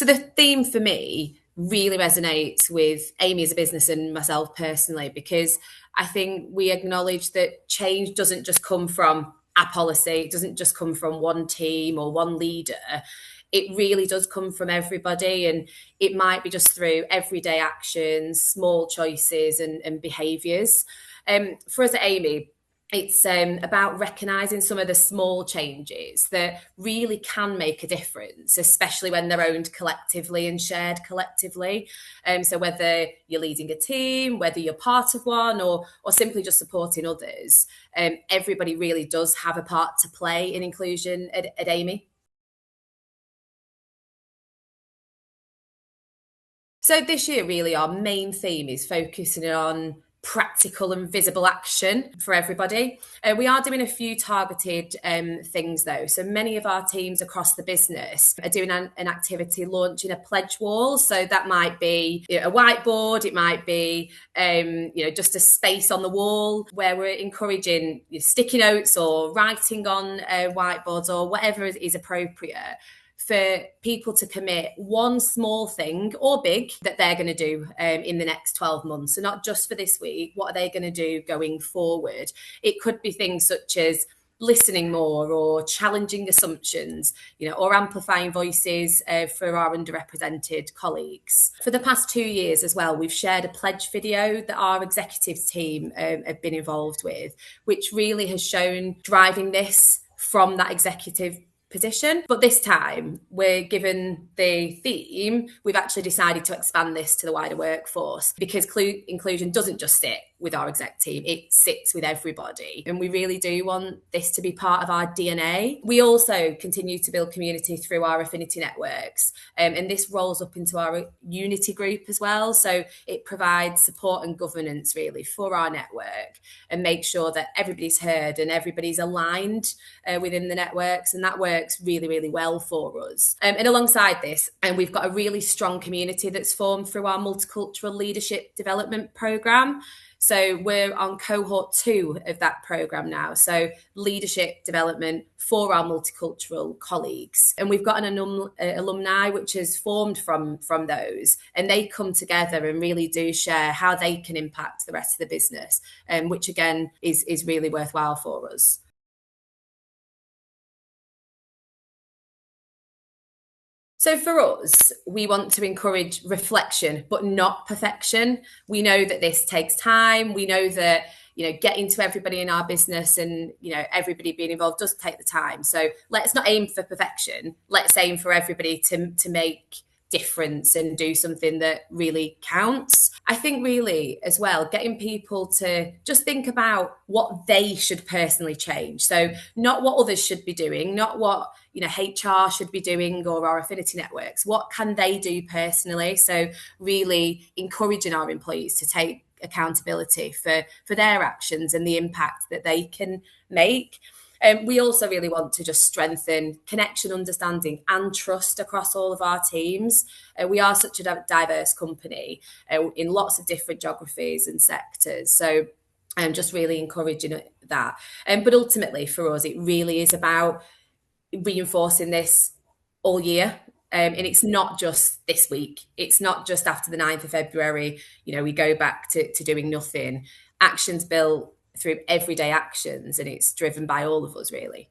So the theme for me really resonates with AMEY as a business and myself personally, because I think we acknowledge that change doesn't just come from a policy, it doesn't just come from one team or one leader. It really does come from everybody, and it might be just through everyday actions, small choices, and behaviours. For us at AMEY, it's about recognising some of the small changes that really can make a difference, especially when they're owned collectively and shared collectively. So whether you're leading a team, whether you're part of one, or simply just supporting others, everybody really does have a part to play in inclusion at AMEY. So this year, really, our main theme is focusing on practical and visible action for everybody. We are doing a few targeted things though. So many of our teams across the business are doing an activity launching a pledge wall. So that might be a whiteboard, it might be just a space on the wall where we're encouraging sticky notes or writing on whiteboards or whatever is appropriate, for people to commit one small thing or big that they're going to do in the next 12 months. So not just for this week, what are they going to do going forward? It could be things such as listening more or challenging assumptions, or amplifying voices for our underrepresented colleagues. For the past 2 years as well, we've shared a pledge video that our executive team have been involved with, which really has shown driving this from that executive position. But this time, we're given the theme, we've actually decided to expand this to the wider workforce, because inclusion doesn't just sit with our exec team, it sits with everybody. And we really do want this to be part of our DNA. We also continue to build community through our affinity networks. And this rolls up into our unity group as well. So it provides support and governance really for our network and makes sure that everybody's heard and everybody's aligned within the networks. And that works really, really well for us. And alongside this, we've got a really strong community that's formed through our multicultural leadership development programme. So we're on cohort 2 of that programme now. So leadership development for our multicultural colleagues. And we've got an alumni which has formed from those. And they come together and really do share how they can impact the rest of the business, which again is really worthwhile for us. So for us, we want to encourage reflection, but not perfection. We know that this takes time. We know that, getting to everybody in our business and, everybody being involved does take the time. So let's not aim for perfection. Let's aim for everybody to make difference and do something that really counts. I think really as well, getting people to just think about what they should personally change. So not what others should be doing, not what HR should be doing or our affinity networks. What can they do personally? So really encouraging our employees to take accountability for their actions and the impact that they can make. We also really want to just strengthen connection, understanding and trust across all of our teams. We are such a diverse company in lots of different geographies and sectors. So just really encouraging that. But ultimately for us, it really is about reinforcing this all year. And it's not just this week. It's not just after the 9th of February, we go back to doing nothing. Actions built through everyday actions, and it's driven by all of us really.